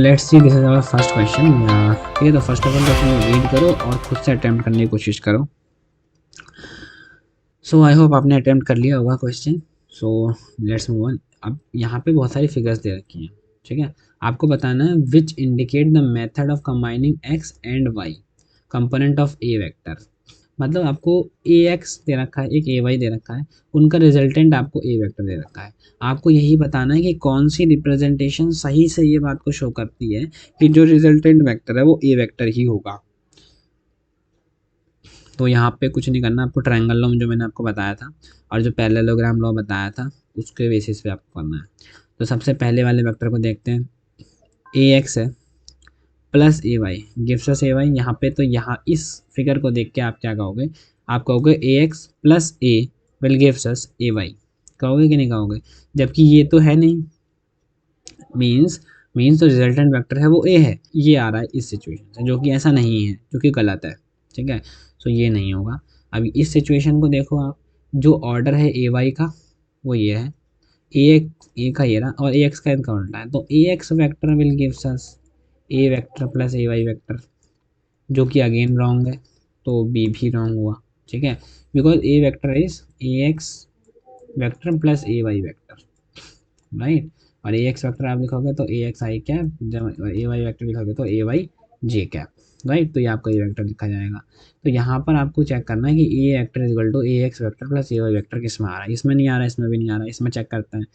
Let's see this is our first question. ठीक है, तो first of all question read करो और खुद से अटेम्प्ट करने की कोशिश करो। सो आई होप आपने अटेम्प्ट कर लिया होगा question. So let's move on. अब यहाँ पे बहुत सारी फिगर्स दे रखी हैं। ठीक है, आपको बताना है which indicate the method of combining X and Y component of a vector. मतलब आपको ए एक्स दे रखा है, एक ए वाई दे रखा है, उनका रिजल्टेंट आपको ए वेक्टर दे रखा है। आपको यही बताना है कि कौन सी रिप्रेजेंटेशन सही से ये बात को शो करती है कि जो रिजल्टेंट वेक्टर है वो ए वेक्टर ही होगा। तो यहाँ पे कुछ नहीं करना, आपको ट्रायंगल लॉ जो मैंने आपको बताया था और जो पैरेललोग्राम लॉ बताया था उसके बेसिस पे आपको करना है। तो सबसे पहले वाले वेक्टर को देखते हैं। ए एक्स है plus A Y gives us A Y. यहाँ पे तो यहाँ इस फिगर को देख के आप क्या कहोगे, आप कहोगे A X plus A will gives us A Y. कहोगे कि नहीं कहोगे? जबकि ये तो है नहीं, मीन्स मीन्स तो रिजल्टेंट वेक्टर है वो ए है, ये आ रहा है इस सिचुएशन से, जो कि ऐसा नहीं है, जो कि गलत है। ठीक है, सो ये नहीं होगा। अभी इस सिचुएशन को देखो आप, जो ऑर्डर है ए वाई का वो ये है, ए का ये रहा और ए एक्स का इनका उल्टा है, तो A X vector will gives us A vector plus A Y vector, जो कि अगेन रॉन्ग है, तो बी भी रॉन्ग हुआ। ठीक है, because A vector is A X vector plus A Y vector, right. और ए एक्स वेक्टर आप लिखोगे तो ए एक्स आई कैप, जब ए वाई वेक्टर लिखोगे तो ए वाई जे कैप, राइट। तो ये आपका ए वेक्टर लिखा जाएगा। तो यहाँ पर आपको चेक करना है कि A vector equal to A X vector plus A Y vector किस में आ रहा है। इसमें नहीं आ रहा है, इसमें भी नहीं आ रहा है, इसमें चेक करते हैं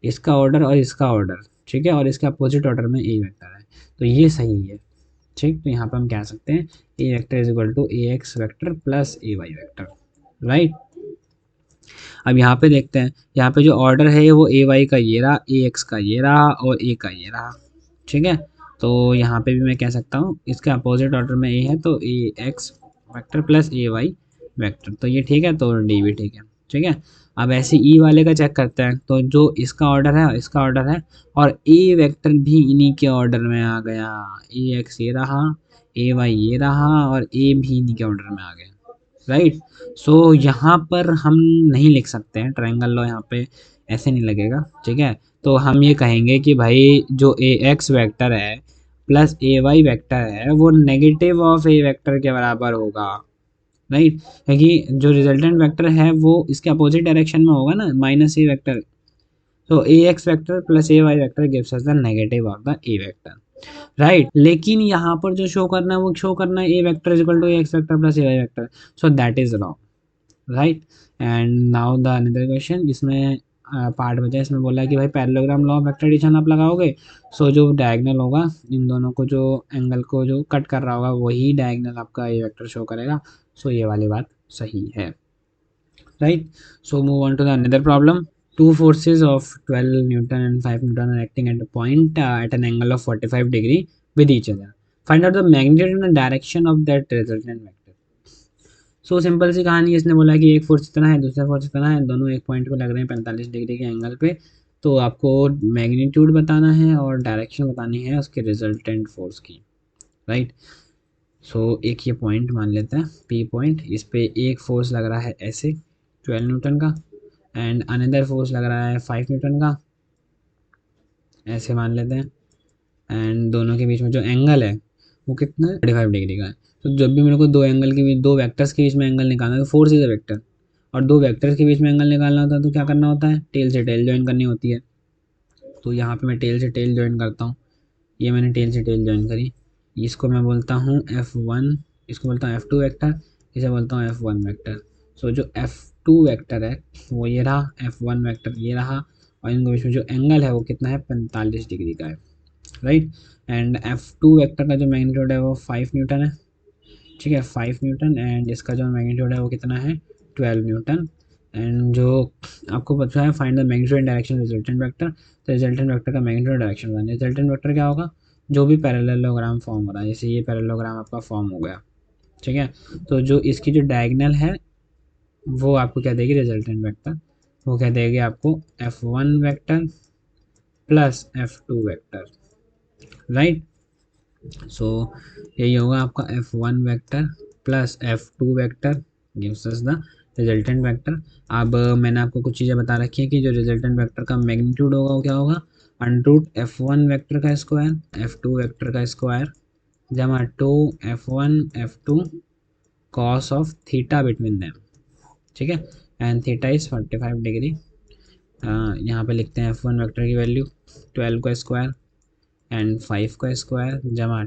इसका ऑर्डर और इसका ऑर्डर। ठीक है, और इसके अपोजिट ऑर्डर में ए वेक्टर है, तो ये सही है। ठीक, तो यहाँ पर हम कह सकते हैं A vector is equal to A X vector plus A Y vector, right. अब यहाँ पे देखते हैं, यहाँ पे जो ऑर्डर है वो ए वाई का ये रहा, ए एक्स का ये रहा और ए का ये रहा। ठीक है, तो यहाँ पे भी मैं कह सकता हूँ इसके अपोजिट ऑर्डर में ए है तो A X vector plus A Y vector, तो ये ठीक है, तो डी भी ठीक है। ठीक है, अब ऐसे ई वाले का चेक करते हैं, तो जो इसका ऑर्डर है इसका ऑर्डर है और ए वेक्टर भी इन्हीं के ऑर्डर में आ गया। ए एक्स ये रहा, ए वाई ये रहा और ए भी इन्हीं के ऑर्डर में आ गया, राइट। सो यहाँ पर हम नहीं लिख सकते हैं ट्रायंगल लॉ, यहाँ पे ऐसे नहीं लगेगा। ठीक है, तो हम ये कहेंगे कि भाई जो ए एक्स वेक्टर है प्लस ए वाई वेक्टर है वो नेगेटिव ऑफ ए वेक्टर के बराबर होगा, राइट। क्योंकि जो रिजल्टेंट वेक्टर है वो इसके अपोजिट डायरेक्शन में होगा ना, माइनस ए वेक्टर। तो A X vector plus A Y vector gives us the negative of the A vector, right. लेकिन यहाँ पर जो शो करना है वो शो करना है A vector is equal to A X vector plus A Y vector, so that is wrong, right. And now the another question, इसमें पार्ट बचा है, इसमें बोला है कि भाई parallelogram law of vector addition आप लगाओगे, सो जो डायगोनल होगा इन दोनों को, जो एंगल को जो कट कर रहा होगा वही डायगोनल आपका ए वेक्टर शो करेगा। सो ये वाली बात सही है, right. So move on to the another problem. Two forces of 12 Newton and 5 Newton are acting at a point at an angle of 45 degree with each other. Find out the magnitude and the direction of that resultant vector. So simple सी कहानी है, इसने बोला कि एक force इतना है दूसरा फोर्स इतना है, दोनों एक पॉइंट पे लग रहे हैं 45 डिग्री के एंगल पे। तो आपको मैग्नीट्यूड बताना है और डायरेक्शन बतानी है उसके रिजल्टेंट फोर्स की, राइट। सो एक ये पॉइंट मान लेते हैं पी पॉइंट, इस पे एक फोर्स लग रहा है ऐसे 12 न्यूटन का एंड अनदर फोर्स लग रहा है 5 न्यूटन का, ऐसे मान लेते हैं। एंड दोनों के बीच में जो एंगल है वो कितना है, 45 डिग्री का है। तो जब भी मेरे को दो एंगल के बीच, दो वेक्टर्स के बीच में एंगल निकालना है, तो फोर्स इज अ वेक्टर, और दो वेक्टर्स के बीच में एंगल निकालना होता है तो क्या करना होता है, टेल से टेल ज्वाइन करनी होती है। तो यहाँ पे मैं टेल से टेल ज्वाइन करता हूँ, ये मैंने टेल से टेल ज्वाइन करी, इसको मैं बोलता हूँ F1, इसको बोलता हूँ F2 वेक्टर, इसे बोलता हूँ F1 वेक्टर। सो जो F2 वेक्टर है वो ये रहा, F1 वेक्टर ये रहा, और इनके बीच में जो एंगल है वो कितना है, 45 डिग्री का है, राइट। एंड F2 वेक्टर का जो मैग्नीट्यूड है वो 5 न्यूटन है। ठीक है, 5 न्यूटन, एंड इसका जो मैग्नीट्यूड है वो कितना है, 12 न्यूटन। एंड जो आपको पता है find the magnitude and direction resultant vector, तो रिजल्टेंट वेक्टर का मैग्नीट्यूड डायरेक्शन बताना है। रिजल्टेंट वेक्टर क्या होगा, जो भी पैरेललोग्राम फॉर्म हो रहा है, जैसे ये पैरेललोग्राम आपका फॉर्म हो गया। ठीक है, तो जो इसकी जो डायगोनल है वो आपको क्या देगी, रिजल्टेंट वेक्टर, वो क्या देगी आपको, F1 vector plus F2 vector, right. So यही होगा आपका F1 vector plus F2 vector gives us the resultant vector. अब मैंने आपको कुछ चीज़ें बता रखी है कि जो रिजल्टेंट वेक्टर का मैग्नीट्यूड होगा वो क्या होगा, √F1 वेक्टर का स्क्वायर F2 वेक्टर का स्क्वायर जमा 2F1 F2 cos of theta between them, ठीक है, एंड थीटा इज 45 डिग्री। यहाँ पे लिखते हैं F1 वेक्टर की वैल्यू 12 का स्क्वायर एंड 5 का स्क्वायर जमा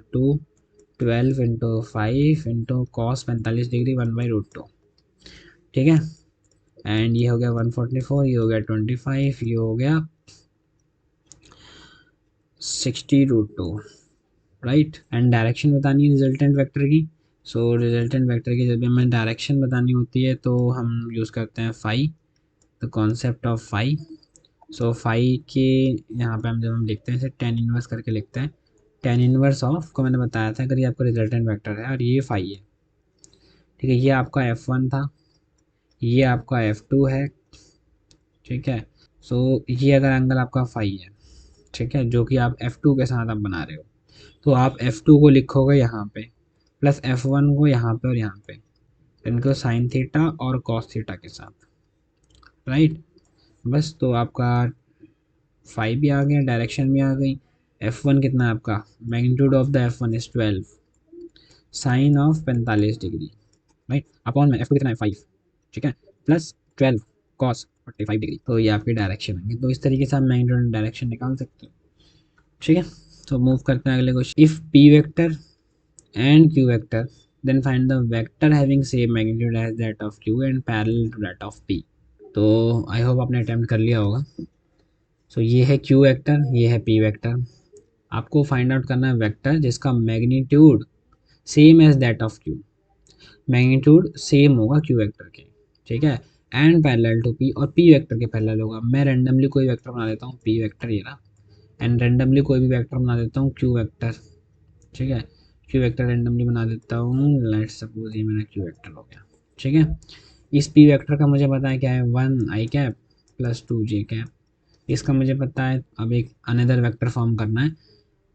12 इंटू 5 इंटू कॉस 45 डिग्री 1/√2, ठीक है। एंड ये हो गया 144, ये हो गया 25, ये हो गया 60√2, राइट। एंड डायरेक्शन बतानी है रिजल्टेंट वेक्टर की। सो रिजल्टेंट वेक्टर की जब भी हमें डायरेक्शन बतानी होती है तो हम यूज़ करते हैं phi, the concept of phi. So phi के यहाँ पे हम जब हम लिखते हैं इसे टेन इनवर्स करके लिखते हैं। टेन इनवर्स ऑफ को मैंने बताया था, अगर ये आपका रिजल्टेंट वेक्टर है और ये फाई है, ठीक है, ये आपका F1 था, ये आपका F2 है, ठीक है। सो ये अगर एंगल आपका फाई है, ठीक है, जो कि आप F2 के साथ आप बना रहे हो, तो आप F2 को लिखोगे यहाँ पे प्लस F1 को यहाँ पे और यहाँ पे, इनको साइन थीटा और कॉस थीटा के साथ, राइट। बस तो आपका फाइव भी आ गया, डायरेक्शन भी आ गई। F1 कितना है आपका, magnitude of the F1 is 12 sine of 45 degree, right, upon में F2 कितना है 5, ठीक है, प्लस 12 कॉस 45 डिग्री, तो ये आपकी डायरेक्शन है। तो इस तरीके से आप मैग्नीट्यूड डायरेक्शन निकाल सकते हो, ठीक है। तो मूव करते हैं अगले question. If P vector and Q vector, then find the vector having same magnitude as that of Q and parallel to that of P। तो आई होप आपने अटेम्प्ट कर लिया होगा। सो ये है Q वेक्टर, ये है P वेक्टर। आपको फाइंड आउट करना है वेक्टर जिसका magnitude same as that of Q, magnitude same होगा Q वेक्टर के, ठीक है, एंड पैरेलल टू P, और P वेक्टर के पैरेलल होगा। मैं रैंडमली कोई वेक्टर बना देता हूँ P वेक्टर ये रहा, एंड रैंडमली कोई भी वेक्टर बना देता हूँ Q वेक्टर, ठीक है। क्यू वेक्टर रेंडमली बना देता हूँ, लेट्स सपोज ये मेरा क्यू वेक्टर हो गया, ठीक है। इस पी वेक्टर का मुझे पता है क्या है, 1 I cap plus 2 J cap. इसका मुझे पता है, अब एक अनदर वेक्टर फॉर्म करना है,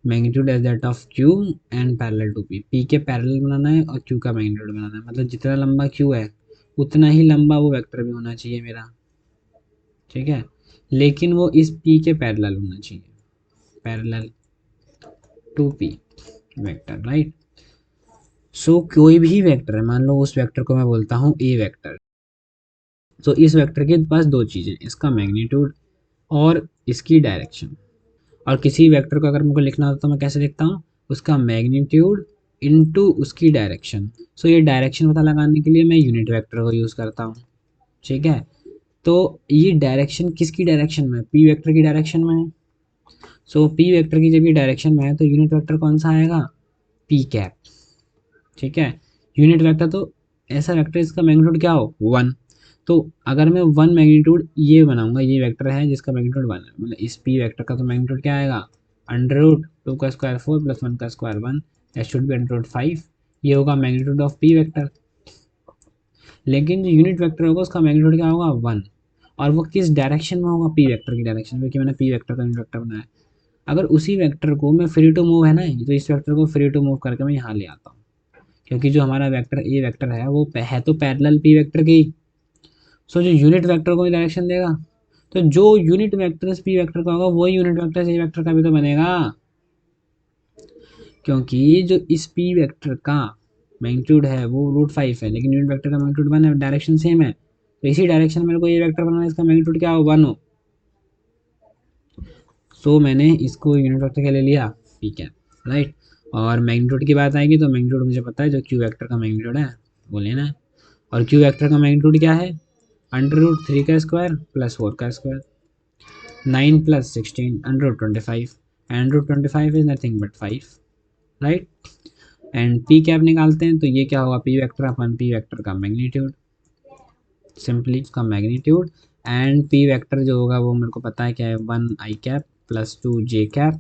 magnitude as that of Q and parallel to P. P के पैरेलल बनाना है और क्यू का मैग्नीट्यूड बनाना है, मतलब जितना लंबा क्यू है उतना ही लंबा वो वेक्टर भी होना चाहिए मेरा, ठीक है, लेकिन वो इस पी के पैरेलल होना चाहिए, parallel to P vector, right. So कोई भी वेक्टर है, मान लो उस वेक्टर को मैं बोलता हूँ ए वेक्टर। तो इस वेक्टर के पास दो चीज़ें, इसका मैग्नीट्यूड और इसकी डायरेक्शन। और किसी वेक्टर को अगर मुझको लिखना होता तो मैं कैसे लिखता हूँ, उसका मैग्नीट्यूड इनटू उसकी डायरेक्शन। सो ये डायरेक्शन पता लगाने के लिए मैं यूनिट वेक्टर को यूज़ करता हूँ, ठीक है। तो ये डायरेक्शन किसकी डायरेक्शन में, पी वेक्टर की डायरेक्शन में है। सो पी वेक्टर की जब ये डायरेक्शन में है तो यूनिट वेक्टर कौन सा आएगा, पी कैप, ठीक है। यूनिट वेक्टर तो ऐसा वेक्टर इसका मैग्नीट्यूड क्या हो, 1। तो अगर मैं 1 मैग्नीट्यूड ये बनाऊंगा, ये वेक्टर है जिसका मैग्नीट्यूड 1 है, मतलब इस पी वेक्टर का तो मैग्नीट्यूड क्या आएगा, √2 का स्क्वायर 4 प्लस 1 का स्क्वायर 1, दैट शुड बी √5। ये होगा मैग्नीट्यूड ऑफ पी वेक्टर। लेकिन जो यूनिट वेक्टर होगा उसका मैग्नीट्यूड क्या होगा, 1। और वो किस डायरेक्शन में होगा, पी वेक्टर की डायरेक्शन में, क्योंकि मैंने पी वेक्टर का यूनिट वेक्टर बनाया। अगर उसी वेक्टर को मैं फ्री टू मूव है ना, तो इस वेक्टर को फ्री टू मूव करके मैं यहाँ ले आता हूँ, क्योंकि जो हमारा वेक्टर ए वेक्टर है वो है तो पैरेलल पी वेक्टर की। सो जो यूनिट वेक्टर को डायरेक्शन देगा, तो जो यूनिट वेक्टर इस पी वेक्टर का होगा वही यूनिट वेक्टर ए वेक्टर का भी तो बनेगा, क्योंकि जो इस पी वेक्टर का मैग्नीट्यूड है वो √5 है, लेकिन यूनिट वेक्टर का मैग्नीट्यूड 1 है, डायरेक्शन सेम है, तो इसी डायरेक्शन मेरे को ये वेक्टर बनाना है, इसका मैग्नीट्यूड क्या हो, 1 हो। सो मैंने इसको यूनिट वेक्टर के ले लिया पी कैप, राइट। और मैग्नीट्यूड की बात आएगी तो मैग्नीट्यूड मुझे पता है, जो क्यू वेक्टर का मैग्नीट्यूड है वो लेना है। और क्यू वेक्टर का मैग्नीट्यूड क्या है, √3 का स्क्वायर प्लस 4 का square, 9 plus 16 √25, and √25 is nothing but 5, right. And P cap निकालते हैं तो ये क्या होगा, पी वेक्टर अपन पी वेक्टर का मैग्नीट्यूड, सिंपली उसका मैग्नीट्यूड, एंड पी वेक्टर जो होगा वो मेरे को पता है क्या है, 1 I cap plus 2 J cap,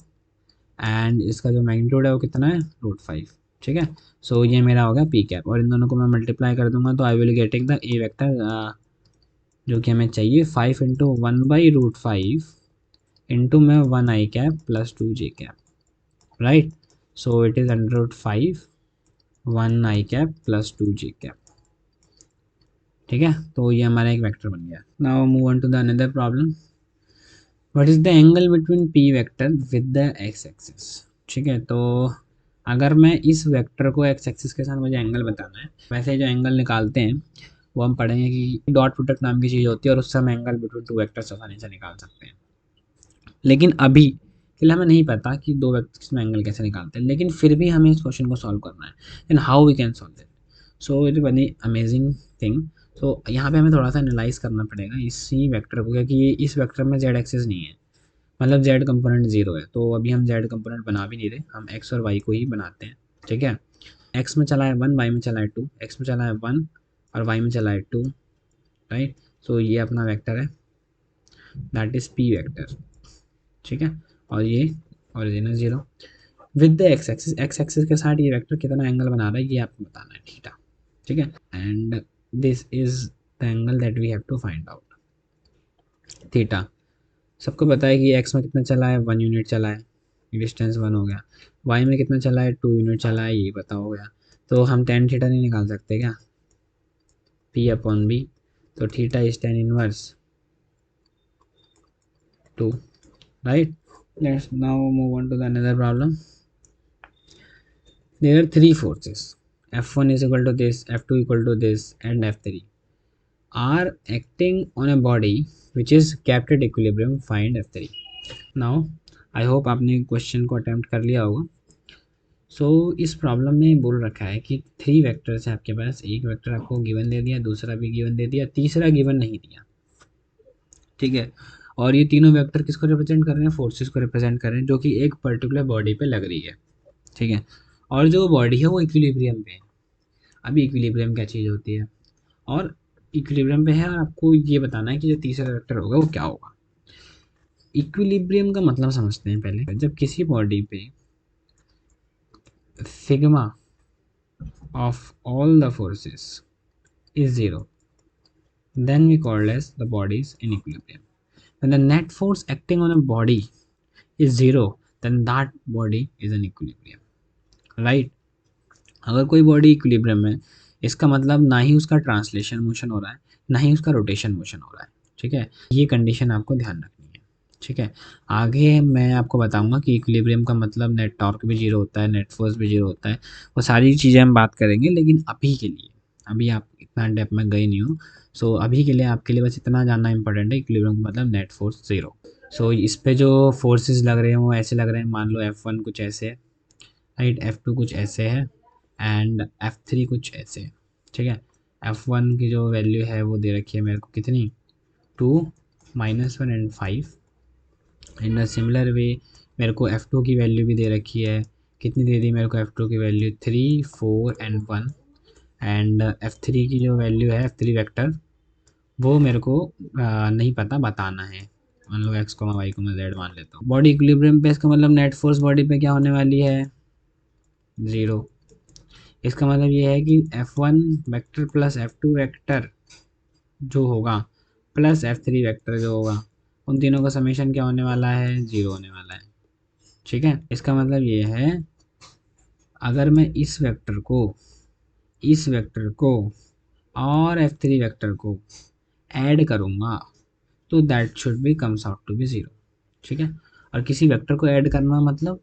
and इसका जो मैग्नीट्यूड है वो कितना है, √5, ठीक है। सो ये मेरा हो गया पी कैप, और इन दोनों को मैं मल्टीप्लाई कर दूंगा तो I will getting the A vector, जो कि हमें चाहिए 5 इंटू 1/√5 इंटू में 1 I cap plus 2 J cap, right. So it is √5 1 I cap plus 2 J cap, ठीक है, तो ये हमारा एक वेक्टर बन गया। Now move on to the another problem. What is the angle between P vector with the X axis. ठीक है, तो अगर मैं इस वेक्टर को एक्स एक्सिस के साथ मुझे एंगल बताना है, वैसे जो एंगल निकालते हैं वो हम पढ़ेंगे कि डॉट प्रोडक्ट नाम की चीज़ होती है और उससे हम एंगल बिटवीन टू वेक्टर्स आसानी से निकाल सकते हैं। लेकिन अभी फिलहाल हमें नहीं पता कि दो वेक्टर्स में एंगल कैसे निकालते हैं, लेकिन फिर भी हमें इस क्वेश्चन को सॉल्व करना है and how we can solve it. So it very amazing thing. तो यहाँ पे हमें थोड़ा सा एनालाइज करना पड़ेगा इसी वेक्टर को, क्योंकि ये इस वेक्टर में जेड एक्सिस नहीं है, मतलब जेड कंपोनेंट जीरो है। तो अभी हम जेड कंपोनेंट बना भी नहीं रहे, हम एक्स और वाई को ही बनाते हैं। ठीक है, एक्स में चला है 1, वाई में चला है 2, एक्स में चला है 1 और वाई में चला है 2, राइट। सो ये अपना वेक्टर है, दैट इज पी वेक्टर। ठीक है, और ये origin zero with the X axis के साथ ये वेक्टर कितना एंगल बना रहा है ये आपको बताना है, थीटा। ठीक है, and this is the angle that we have to find out, theta. सबको पता है कि एक्स में कितना चला है, 1 यूनिट चला है, डिस्टेंस 1 हो गया। वाई में कितना चला है, 2 यूनिट चला है, ये पता हो गया। तो हम टेन थीटा नहीं निकाल सकते क्या, पी अपॉन बी। तो theta is tan inverse 2, right. Let's now move on to the another problem. There are three forces. F1 is equal to this, F2 equal to this, and F3 are acting on a body which is kept at equilibrium. Find F3. Now, I hope आपने question को attempt कर लिया होगा। सो इस problem में बोल रखा है कि 3 वेक्टर्स है आपके पास, एक वेक्टर आपको गिवन दे दिया, दूसरा भी गिवन दे दिया, तीसरा गिवन नहीं दिया। ठीक है, और ये तीनों वेक्टर किसको रिप्रेजेंट कर रहे हैं, फोर्सेस को रिप्रेजेंट कर रहे हैं जो कि एक पर्टिकुलर बॉडी पे लग रही है। ठीक है, और जो बॉडी है वो इक्विलिब्रियम पे है। अभी इक्विलिब्रियम क्या चीज़ होती है, और इक्विलिब्रियम पे है, और आपको ये बताना है कि जो तीसरा वेक्टर होगा वो क्या होगा। इक्विलिब्रियम का मतलब समझते हैं पहले। जब किसी बॉडी पे sigma of all the forces is zero, then we call as the body is in equilibrium. When the net force acting on a body is zero, then that body is in equilibrium, right? अगर कोई body equilibrium में, इसका मतलब ना ही उसका translation motion हो रहा है, ना ही उसका रोटेशन मोशन हो रहा है। ठीक है, ये कंडीशन आपको ध्यान रखनी है। ठीक है, आगे मैं आपको बताऊंगा कि इक्विलिब्रियम का मतलब नेट टॉर्क भी जीरो होता है, नेट फोर्स भी जीरो होता है, वो सारी चीज़ें हम बात करेंगे। लेकिन अभी के लिए, अभी आप इतना डेप्थ में गए नहीं हो, सो अभी के लिए आपके लिए बस इतना जानना इंपॉर्टेंट है, इक्विलिब्रियम का मतलब नेट फोर्स जीरो। सो इस पे जो फोर्सेस लग रहे हैं वो ऐसे लग रहे हैं, मान लो F1 कुछ ऐसे है, राइट, F2 कुछ ऐसे है, एंड F3 कुछ ऐसे है। ठीक है, F1 की जो वैल्यू है वो दे रखी है मेरे को कितनी, 2, -1 एंड 5। इन सिमिलर वे मेरे को F2 की वैल्यू भी दे रखी है, कितनी दे दी मेरे को F2 की वैल्यू, 3, 4 एंड 1। एंड F3 की जो वैल्यू है, F3 वेक्टर, वो मेरे को नहीं पता, बताना है। मान लो एक्स को मैं वाई को मैं जेड मान लेता हूँ। बॉडी इक्विलिब्रियम पे, इसका मतलब नेट फोर्स बॉडी पे क्या होने वाली है, ज़ीरो। इसका मतलब ये है कि F1 vector plus F2 vector जो होगा प्लस F3 वेक्टर जो होगा, उन तीनों का समेशन क्या होने वाला है, ज़ीरो होने वाला है। ठीक है, इसका मतलब ये है अगर मैं इस वेक्टर को और F3 वेक्टर को ऐड करूँगा तो that should be comes out to be zero. ठीक है, और किसी वेक्टर को ऐड करना मतलब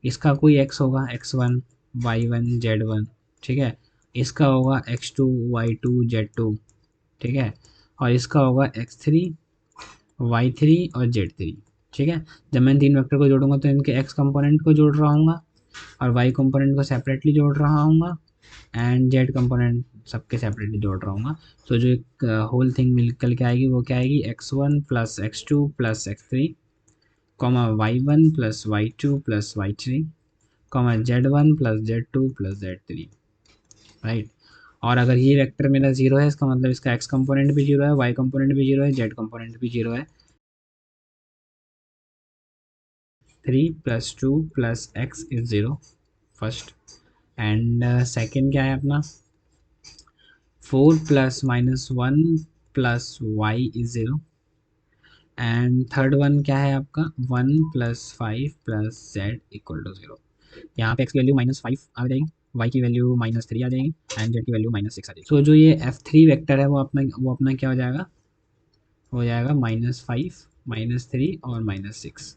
इसका कोई x होगा, x1 y1 z1। ठीक है, इसका होगा x2 y2 z2। ठीक है, और इसका होगा x3 y3 और z3। ठीक है, जब मैं तीन वेक्टर को जोड़ूंगा तो इनके x कंपोनेंट को जोड़ रहा हूँ और y कंपोनेंट को सेपरेटली जोड़ रहा हूँ एंड z कंपोनेंट सबके सेपरेटली जोड़ रहा हूँ। तो जो एक होल थिंग निकल के आएगी वो क्या आएगी, x1 plus x2 plus x3 comma y1 plus y2 plus y3 comma z1 plus z2 plus z3, right. और अगर ये वेक्टर मेरा जीरो है, इसका मतलब इसका x कंपोनेंट भी जीरो है, y कंपोनेंट भी जीरो है, z कंपोनेंट भी जीरो है। 3 plus 2 plus x is zero first, and second क्या है अपना, 4 plus -1 plus y is zero, and third one क्या है आपका, 1 plus 5 plus z equal to zero. यहाँ पे x की वैल्यू -5 आ जाएगी, वाई की वैल्यू -3 आ जाएगी एंड जेड की वैल्यू -6 आ जाएगी। सो जो ये F3 वेक्टर है वो अपना क्या हो जाएगा -5 -3 और -6।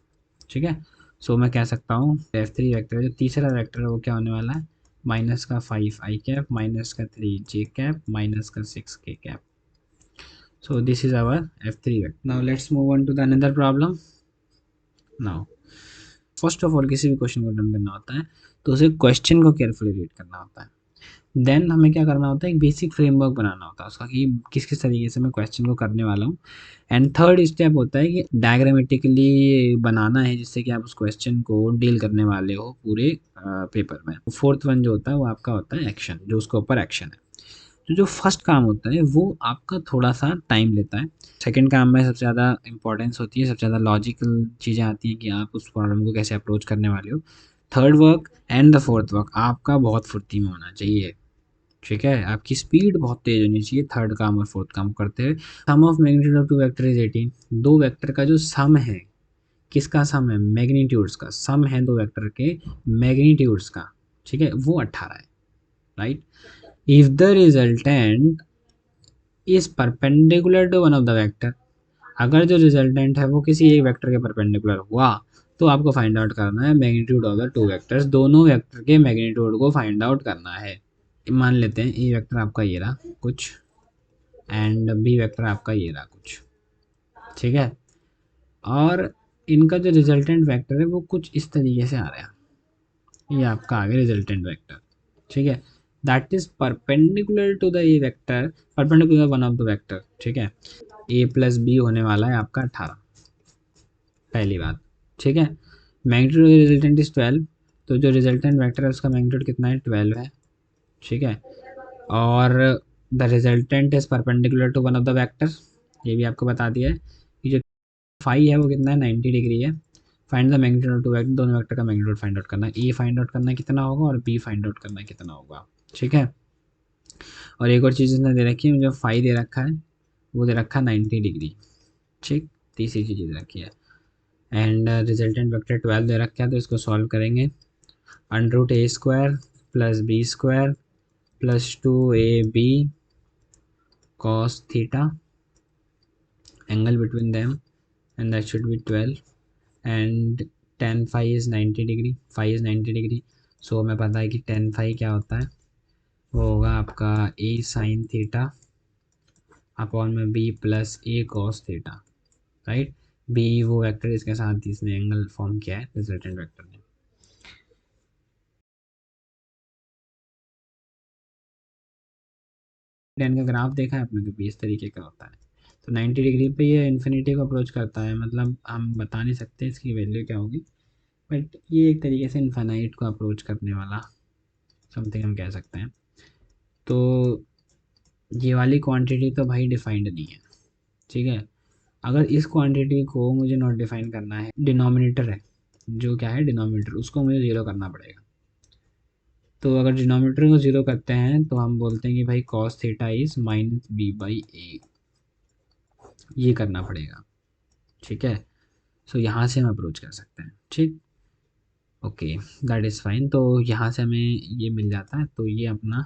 ठीक है। सो मैं कह सकता हूँ F3 वेक्टर जो तीसरा वेक्टर है वो क्या होने वाला है, -5 आई कैप -3 जे कैप -6 के cap. So this is our F3 vector. Now let's move on to the another problem. Now first of all किसी भी क्वेश्चन को डन करना होता है तो उसे क्वेश्चन को केयरफुली रीड करना होता है। देन हमें क्या करना होता है, एक बेसिक फ्रेमवर्क बनाना होता है उसका कि किस किस तरीके से मैं क्वेश्चन को करने वाला हूँ। एंड थर्ड स्टेप होता है कि डायग्रामेटिकली बनाना है जिससे कि आप उस क्वेश्चन को डील करने वाले हो पूरे पेपर में। फोर्थ वन जो होता है वो आपका होता है एक्शन, जो उसके ऊपर एक्शन है। तो जो फर्स्ट काम होता है वो आपका थोड़ा सा टाइम लेता है। सेकंड काम में सबसे ज़्यादा इंपॉर्टेंस होती है, सबसे ज़्यादा लॉजिकल चीज़ें आती हैं कि आप उस प्रॉब्लम को कैसे अप्रोच करने वाले हो। Third work and the fourth work आपका बहुत फुर्ती में होना चाहिए। ठीक है, आपकी स्पीड बहुत तेज होनी चाहिए थर्ड काम और फोर्थ काम करते हुए। Sum of magnitude of two vector is 18। दो वेक्टर का जो सम है, किसका सम है, मैग्नीट्यूड्स का सम है दो वेक्टर के मैग्नीट्यूड्स का। ठीक है, वो 18 है। Right. If the resultant is perpendicular to one of the vector, अगर जो रिजल्टेंट है वो किसी एक वेक्टर के परपेंडिकुलर हुआ तो आपको फाइंड आउट करना है magnitude of the two vectors, दोनों वेक्टर के मैग्नीट्यूड को फाइंड आउट करना है। मान लेते हैं ए वेक्टर आपका ये रहा कुछ एंड बी वेक्टर आपका ये रहा कुछ। ठीक है, और इनका जो रिजल्टेंट वेक्टर है वो कुछ इस तरीके से आ रहा है, ये आपका आ गया रिजल्टेंट वेक्टर। ठीक है, that is perpendicular to the A vector, perpendicular one of the vector. ठीक है, A+B होने वाला है आपका 18, पहली बात। ठीक है, मैग्नीट्यूड रिजल्टेंट इज 12, तो जो रिजल्टेंट वेक्टर है उसका मैग्नीट्यूड कितना है, 12 है। ठीक है, और the resultant is perpendicular to one of the vector, ये भी आपको बता दिया है कि जो फाई है वो कितना है, 90 डिग्री है। Find the magnitude of two vector, दोनों वेक्टर का मैग्नीट्यूड फाइंड आउट करना है। ए फाइंड आउट करना कितना होगा और बी फाइंड आउट करना कितना होगा। ठीक है, और एक और चीज़ इसने दे रखी है, जो फाई दे रखा है वो दे रखा है 90 डिग्री। ठीक, तीसरी चीज़ दे रखी है एंड रिजल्टेंट वेक्टर 12 दे रखा है, तो इसको सॉल्व करेंगे। √a² + b² + 2ab cos theta, angle between them and that should be 12 and tan phi is 90 degree, phi is 90 degree. So हमें पता है कि tan phi क्या होता है, वो होगा आपका a sin थीटा अपॉन में b + a cos theta. Right, b वो वेक्टर इसके साथ इसने एंगल फॉर्म किया है रिजल्टेंट वेक्टर ने। tan का ग्राफ देखा है आपने, तो भी इस तरीके का होता है। तो 90 डिग्री पे ये इन्फिनिटी को अप्रोच करता है, मतलब हम बता नहीं सकते इसकी वैल्यू क्या होगी, बट ये एक तरीके से इन्फानाइट को अप्रोच करने वाला समथिंग हम कह सकते हैं। तो ये वाली क्वांटिटी तो भाई डिफाइंड नहीं है। ठीक है, अगर इस क्वांटिटी को मुझे नॉट डिफाइन करना है, डिनोमिनेटर है जो क्या है डिनोमिनेटर, उसको मुझे ज़ीरो करना पड़ेगा। तो अगर डिनोमिनेटर को ज़ीरो करते हैं तो हम बोलते हैं कि भाई cos थीटा इज़ -b/a, ये करना पड़ेगा। ठीक है, सो यहाँ से हम अप्रोच कर सकते हैं। ठीक, ओके, दैट इज़ फाइन। तो यहाँ से हमें ये मिल जाता है, तो ये अपना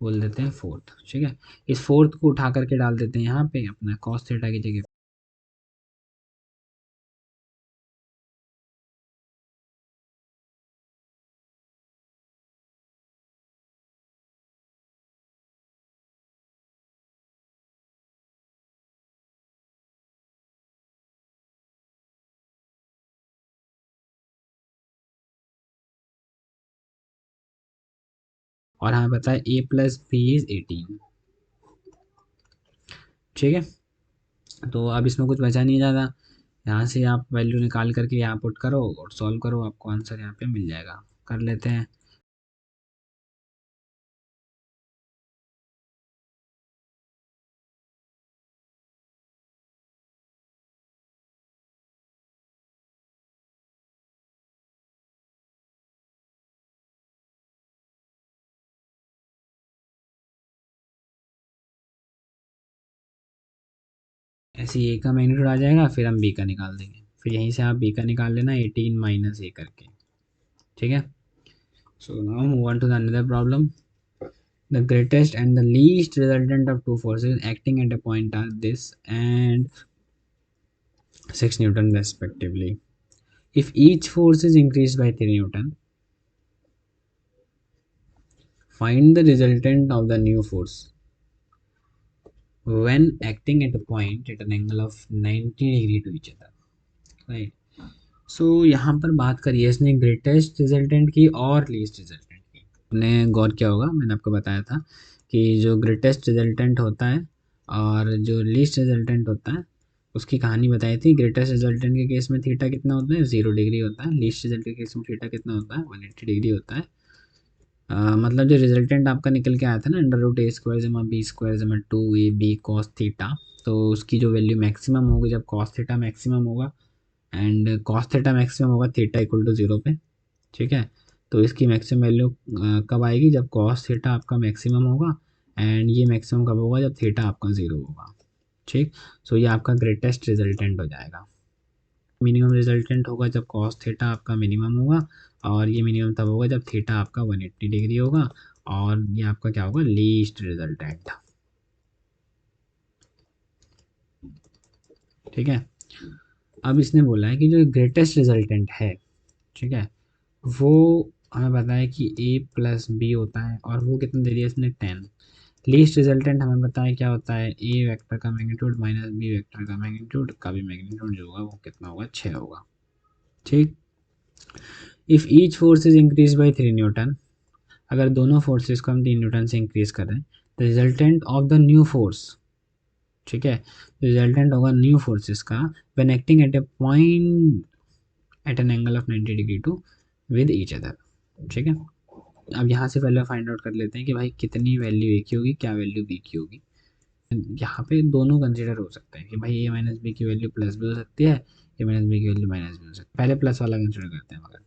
बोल देते हैं फोर्थ। ठीक है, इस फोर्थ को उठा करके डाल देते हैं यहाँ पे अपना cos थीटा की जगह। और हमें पता है A+B इज़ 18। ठीक है, तो अब इसमें कुछ बचा नहीं ज़्यादा, यहाँ से आप वैल्यू निकाल करके यहाँ पुट करो और सॉल्व करो, आपको आंसर यहाँ पे मिल जाएगा। कर लेते हैं। ऐसे ए का मैग्नीट्यूड आ जाएगा, फिर हम बी का निकाल देंगे, फिर यहीं से आप बी का निकाल लेना 18 - a करके। ठीक है, So now move on to the another problem. The greatest and the least resultant of two forces acting at a point are this and 6 Newton respectively. If each force is increased by 3 Newton, find the resultant of the new force when acting at a point at an angle of 90 degree to each other. Right. सो यहाँ पर बात करिए इसने greatest resultant की और least resultant की। आपने गौर किया होगा, मैंने आपको बताया था कि जो ग्रेटेस्ट रिजल्टेंट होता है और जो लीस्ट रिजल्टेंट होता है उसकी कहानी बताई थी। ग्रेटेस्ट रिजल्टेंट के केस में थीटा कितना होता है, 0 डिग्री होता है। लीस्ट रिजल्ट के केस में थीटा कितना होता है, 180 डिग्री होता है। मतलब जो रिजल्टेंट आपका निकल के आया था ना, under root a² - b² - 2ab cos theta, तो उसकी जो वैल्यू मैक्सिमम होगी जब cos थीटा मैक्सिमम होगा एंड cos थीटा मैक्सिमम होगा थीटा इक्वल टू 0 पे। ठीक है, तो इसकी मैक्सिमम वैल्यू कब आएगी, जब cos थीटा आपका मैक्सिमम होगा एंड ये मैक्सिमम कब होगा, जब थीटा आपका 0 होगा। ठीक, सो ये आपका ग्रेटेस्ट रिजल्टेंट हो जाएगा। मिनिमम रिजल्टेंट होगा जब cos थीटा आपका मिनिमम होगा और ये मिनिमम तब होगा जब थीटा आपका 180 डिग्री होगा और ये आपका क्या होगा, लीस्ट रिजल्टेंट। ठीक है, अब इसने बोला है कि जो ग्रेटेस्ट रिजल्टेंट है, ठीक है, वो हमें पता है कि a+b होता है और वो कितना दे दिया इसने 10। लीस्ट रिजल्टेंट हमें पता है क्या होता है, a वेक्टर का मैग्नीट्यूड माइनस b वेक्टर का मैग्नीट्यूड का भी मैग्नीट्यूड जो होगा वो कितना होगा, 6 होगा। ठीक, if each force is increase by 3 Newton, अगर दोनों फोर्सेस को हम 3 न्यूटन से इंक्रीज कर रहे हैं, the resultant of the new force, ठीक है, रिजल्टेंट होगा न्यू फोर्सेस का when acting at a point at an angle of 90 degree to with each other. ठीक है, अब यहाँ से पहले फाइंड आउट कर लेते हैं कि भाई कितनी वैल्यू ए की होगी, क्या वैल्यू बी की होगी। यहाँ पे दोनों कंसिडर हो सकते हैं कि भाई ए माइनस बी की वैल्यू प्लस भी हो सकती है, ए माइनस बी की वैल्यू माइनस भी हो सकती है। पहले प्लस वाला कंसिडर करते हैं, मगर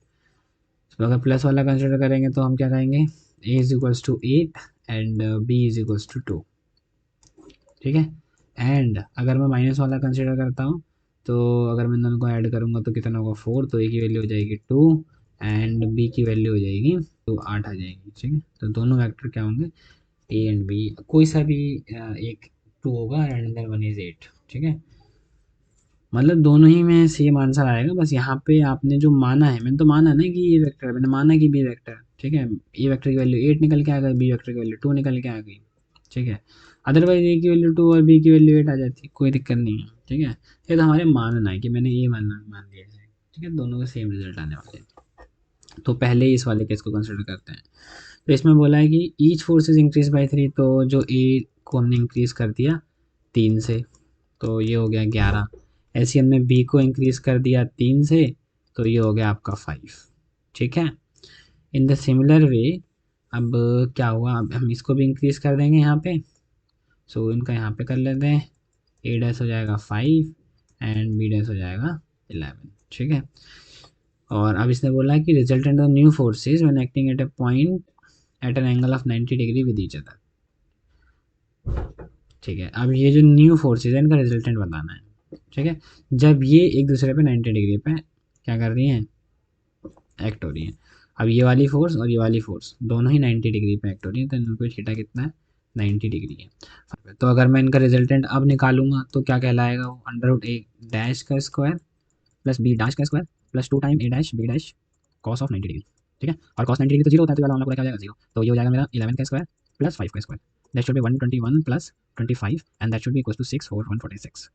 तो अगर प्लस वाला कंसिडर करेंगे तो हम क्या कहेंगे, A is equals to 8 and B is equals to 2। ठीक है, एंड अगर मैं माइनस वाला कंसिडर करता हूँ तो अगर मैं दोनों को ऐड करूँगा तो कितना होगा, 4, तो ए की वैल्यू हो जाएगी 2 एंड बी की वैल्यू हो जाएगी तो 8 आ जाएगी। ठीक है, तो दोनों वेक्टर क्या होंगे, ए एंड बी, कोई सा भी एक 2 होगा एंड अनदर वन इज 8। ठीक है, मतलब दोनों ही में सेम आंसर आएगा, बस यहाँ पे आपने जो माना है, मैंने तो माना ना कि ये वेक्टर है, मैंने माना कि बी वेक्टर। ठीक है, ए वेक्टर की वैल्यू 8 निकल के आ गई, बी वेक्टर की वैल्यू 2 निकल के आ गई। ठीक है, अदरवाइज ए की वैल्यू 2 और बी की वैल्यू 8 आ जाती, कोई दिक्कत नहीं है। ठीक है, ये तो हमारे मानना है कि मैंने ये मान लिया है। ठीक है, दोनों के सेम रिजल्ट आने वाले हैं। तो पहले ही इस वाले केस को कंसिडर करते हैं। तो इसमें बोला है कि each force is increase by 3, तो जो ए को हमने इंक्रीज कर दिया 3 से, तो ये हो गया 11। ऐसे हमने बी को इंक्रीज कर दिया 3 से, तो ये हो गया आपका 5। ठीक है, इन द सिमिलर वे अब क्या हुआ, अब हम इसको भी इंक्रीज कर देंगे यहाँ पे। सो इनका यहाँ पे कर लेते हैं, ए डैश हो जाएगा 5 एंड बी डैश हो जाएगा 11। ठीक है, और अब इसने बोला है कि resultant of new forces when acting at a point at an angle of 90 degree with each other. ठीक है, अब ये जो न्यू फोर्सेज है इनका रिजल्टेंट बताना है। ठीक है, जब ये एक दूसरे पे 90 डिग्री पे क्या कर रही हैं, एक्ट हो रही हैं। अब ये वाली फोर्स और ये वाली फोर्स दोनों ही 90 डिग्री पे एक्ट हो रही है, तो इनका थीटा कितना है, 90 डिग्री है। तो अगर मैं इनका रिजल्टेंट अब निकालूंगा तो क्या कहलाएगा, वो अंडर रूट ए डैश का स्क्वायर प्लस बी डैश का square plus 2 time A dash B dash cos of 90 degree. ठीक है, और कॉस 90 डिग्री तो जीरो होता है, तो वाला पूरा क्या हो जाएगा, जीरो। तो ये हो जाएगा मेरा 11 का स्क्वायर प्लस 5 का स्क्वायर, दैट शुड बी 121 प्लस 25 and that should be equal to 6 और 146।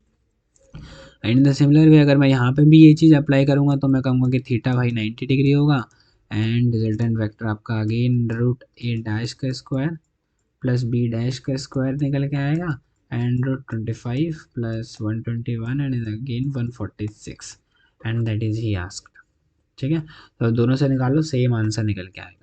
And in the similar way अगर मैं यहाँ पे भी ये चीज़ अप्लाई करूँगा तो मैं कहूँगा कि थीटा भाई 90 डिग्री होगा एंड रिजल्टेंट वेक्टर आपका अगेन रूट ए डैश का स्क्वायर प्लस बी डैश का स्क्वायर निकल के आएगा and root 25 plus 121 and is again 146 and that is he asked. ठीक है, तो दोनों से निकालो सेम आंसर निकल के आएगा।